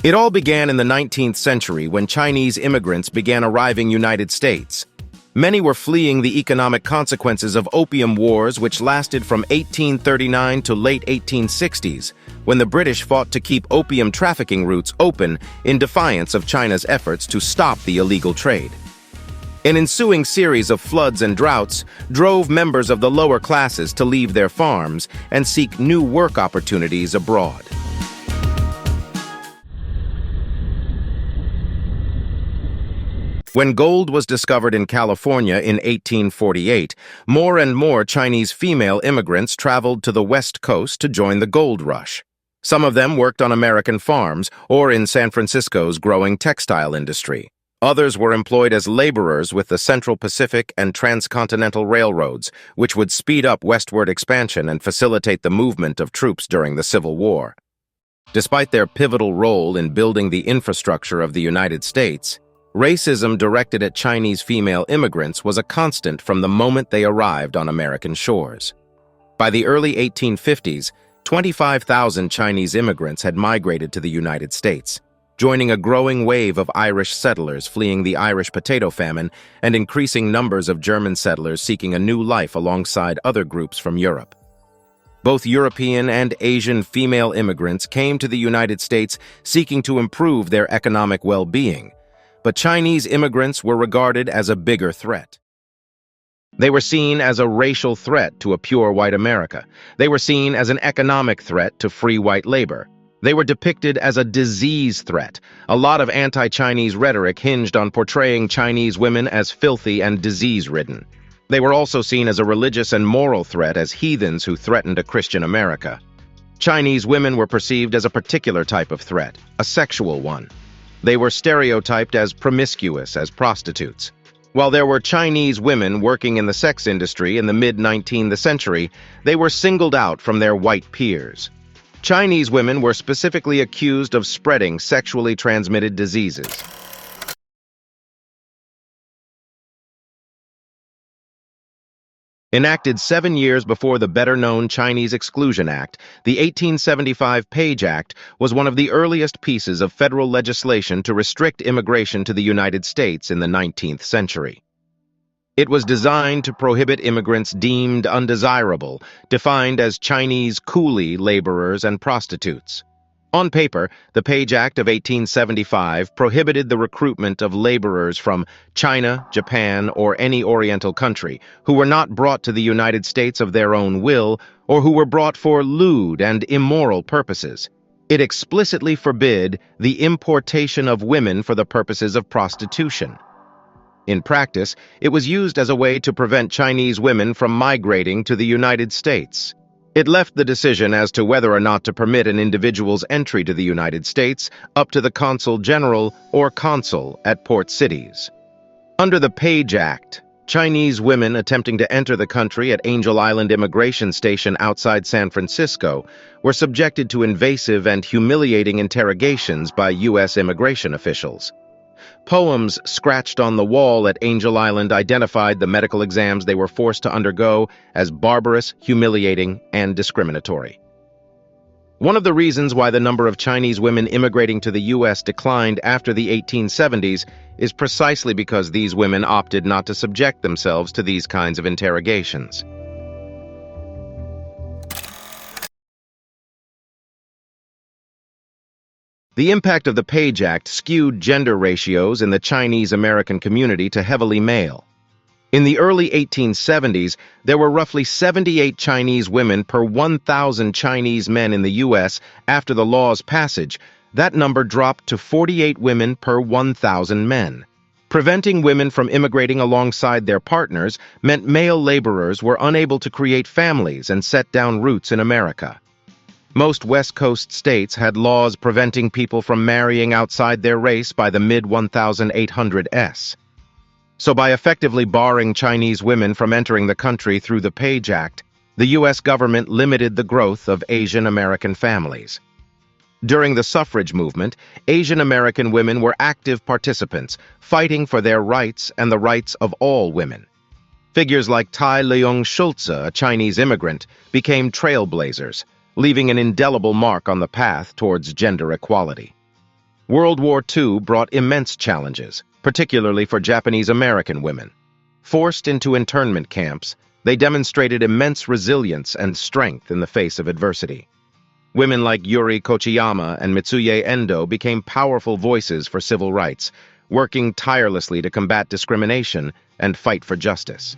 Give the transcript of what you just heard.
It all began in the 19th century when Chinese immigrants began arriving in the United States. Many were fleeing the economic consequences of opium wars which lasted from 1839 to late 1860s, when the British fought to keep opium trafficking routes open in defiance of China's efforts to stop the illegal trade. An ensuing series of floods and droughts drove members of the lower classes to leave their farms and seek new work opportunities abroad. When gold was discovered in California in 1848, more and more Chinese female immigrants traveled to the West Coast to join the gold rush. Some of them worked on American farms or in San Francisco's growing textile industry. Others were employed as laborers with the Central Pacific and transcontinental railroads, which would speed up westward expansion and facilitate the movement of troops during the Civil War. Despite their pivotal role in building the infrastructure of the United States, racism directed at Chinese female immigrants was a constant from the moment they arrived on American shores. By the early 1850s, 25,000 Chinese immigrants had migrated to the United States, joining a growing wave of Irish settlers fleeing the Irish potato famine and increasing numbers of German settlers seeking a new life alongside other groups from Europe. Both European and Asian female immigrants came to the United States seeking to improve their economic well-being, but Chinese immigrants were regarded as a bigger threat. They were seen as a racial threat to a pure white America. They were seen as an economic threat to free white labor. They were depicted as a disease threat. A lot of anti-Chinese rhetoric hinged on portraying Chinese women as filthy and disease-ridden. They were also seen as a religious and moral threat, as heathens who threatened a Christian America. Chinese women were perceived as a particular type of threat, a sexual one. They were stereotyped as promiscuous, as prostitutes. While there were Chinese women working in the sex industry in the mid-19th century, they were singled out from their white peers. Chinese women were specifically accused of spreading sexually transmitted diseases. Enacted 7 years before the better-known Chinese Exclusion Act, the 1875 Page Act was one of the earliest pieces of federal legislation to restrict immigration to the United States in the 19th century. It was designed to prohibit immigrants deemed undesirable, defined as Chinese coolie laborers and prostitutes. On paper, the Page Act of 1875 prohibited the recruitment of laborers from China, Japan, or any Oriental country who were not brought to the United States of their own will or who were brought for lewd and immoral purposes. It explicitly forbid the importation of women for the purposes of prostitution. In practice, it was used as a way to prevent Chinese women from migrating to the United States. It left the decision as to whether or not to permit an individual's entry to the United States up to the consul general or consul at port cities. Under the Page Act, Chinese women attempting to enter the country at Angel Island Immigration Station outside San Francisco were subjected to invasive and humiliating interrogations by U.S. immigration officials. Poems scratched on the wall at Angel Island identified the medical exams they were forced to undergo as barbarous, humiliating, and discriminatory. One of the reasons why the number of Chinese women immigrating to the U.S. declined after the 1870s is precisely because these women opted not to subject themselves to these kinds of interrogations. The impact of the Page Act skewed gender ratios in the Chinese American community to heavily male. In the early 1870s, there were roughly 78 Chinese women per 1,000 Chinese men in the U.S. After the law's passage, that number dropped to 48 women per 1,000 men. Preventing women from immigrating alongside their partners meant male laborers were unable to create families and set down roots in America. Most West Coast states had laws preventing people from marrying outside their race by the mid-1800s. So by effectively barring Chinese women from entering the country through the Page Act, the U.S. government limited the growth of Asian American families. During the suffrage movement, Asian American women were active participants, fighting for their rights and the rights of all women. Figures like Tai Leung Schulze, a Chinese immigrant, became trailblazers, leaving an indelible mark on the path towards gender equality. World War II brought immense challenges, particularly for Japanese American women. Forced into internment camps, they demonstrated immense resilience and strength in the face of adversity. Women like Yuri Kochiyama and Mitsuye Endo became powerful voices for civil rights, working tirelessly to combat discrimination and fight for justice.